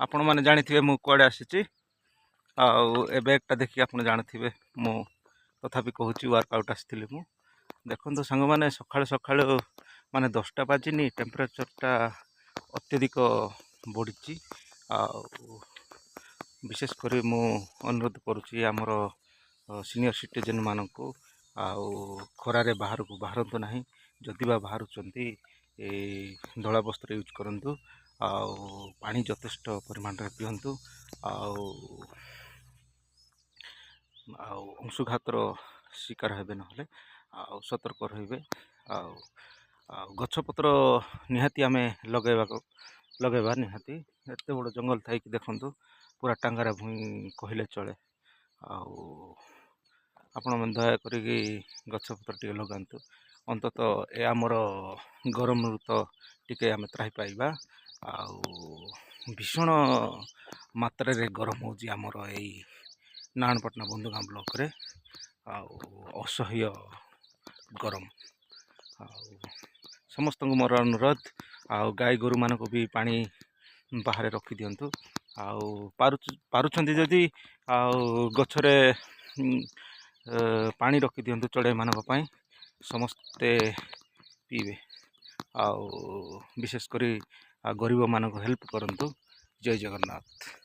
ଆପଣମାନେ ଜାଣିଥିବେ ମୁଁ କୁଆଡ଼େ ଆସିଛି। ଆଉ ଏ ବ୍ୟାଗ୍ଟା ଦେଖି ଆପଣ ଜାଣିଥିବେ ମୁଁ ତଥାପି କହୁଛି ୱାର୍କଆଉଟ୍ ଆସିଥିଲି ମୁଁ। ଦେଖନ୍ତୁ ସାଙ୍ଗମାନେ, ସକାଳୁ ସକାଳୁ ମାନେ 10ଟା ବାଜିନି, ଟେମ୍ପରେଚର୍ଟା ଅତ୍ୟଧିକ ବଢ଼ିଛି। ଆଉ ବିଶେଷ କରି ମୁଁ ଅନୁରୋଧ କରୁଛି ଆମର ସିନିୟର ସିଟିଜେନ୍ ମାନଙ୍କୁ, ଆଉ ଖରାରେ ବାହାରକୁ ବାହାରନ୍ତୁ ନାହିଁ। ଯଦି ବା ବାହାରୁଛନ୍ତି ଧଳା ବସ୍ତ୍ର ୟୁଜ୍ କରନ୍ତୁ, ଆଉ ପାଣି ଯଥେଷ୍ଟ ପରିମାଣରେ ପିଅନ୍ତୁ, ଆଉ ଅଂଶୁଘାତର ଶିକାର ହେବେ, ନହେଲେ ଆଉ ସତର୍କ ରହିବେ। ଆଉ ଗଛପତ୍ର ନିହାତି ଆମେ ଲଗାଇବା ନିହାତି। ଏତେ ବଡ଼ ଜଙ୍ଗଲ ଥାଇକି ଦେଖନ୍ତୁ ପୁରା ଟାଙ୍ଗରା ଭୂଇଁ କହିଲେ ଚଳେ। ଆଉ ଆପଣମାନେ ଦୟାକରିକି ଗଛପତ୍ର ଟିକେ ଲଗାନ୍ତୁ। ଅନ୍ତତଃ ଏ ଆମର ଗରମରୁ ତ ଟିକେ ଆମେ ତ୍ରାହି ପାଇବା। ଆଉ ଭୀଷଣ ମାତ୍ରାରେ ଗରମ ହେଉଛି ଆମର ଏଇ ନାରାୟଣପାଟଣା ବନ୍ଧୁଗାଁ ବ୍ଲକରେ। ଆଉ ଅସହ୍ୟ ଗରମ। ଆଉ ସମସ୍ତଙ୍କୁ ମୋର ଅନୁରୋଧ, ଆଉ ଗାଈ ଗୋରୁମାନଙ୍କୁ ବି ପାଣି ବାହାରେ ରଖିଦିଅନ୍ତୁ। ଆଉ ପାରୁଛନ୍ତି ଯଦି ଆଉ ଗଛରେ ପାଣି ରଖିଦିଅନ୍ତୁ ଚଢ଼େଇମାନଙ୍କ ପାଇଁ, ସମସ୍ତେ ପିଇବେ। ଆଉ ବିଶେଷ କରି ଗରିବମାନଙ୍କୁ ହେଲ୍ପ କରନ୍ତୁ। ଜୟ ଜଗନ୍ନାଥ।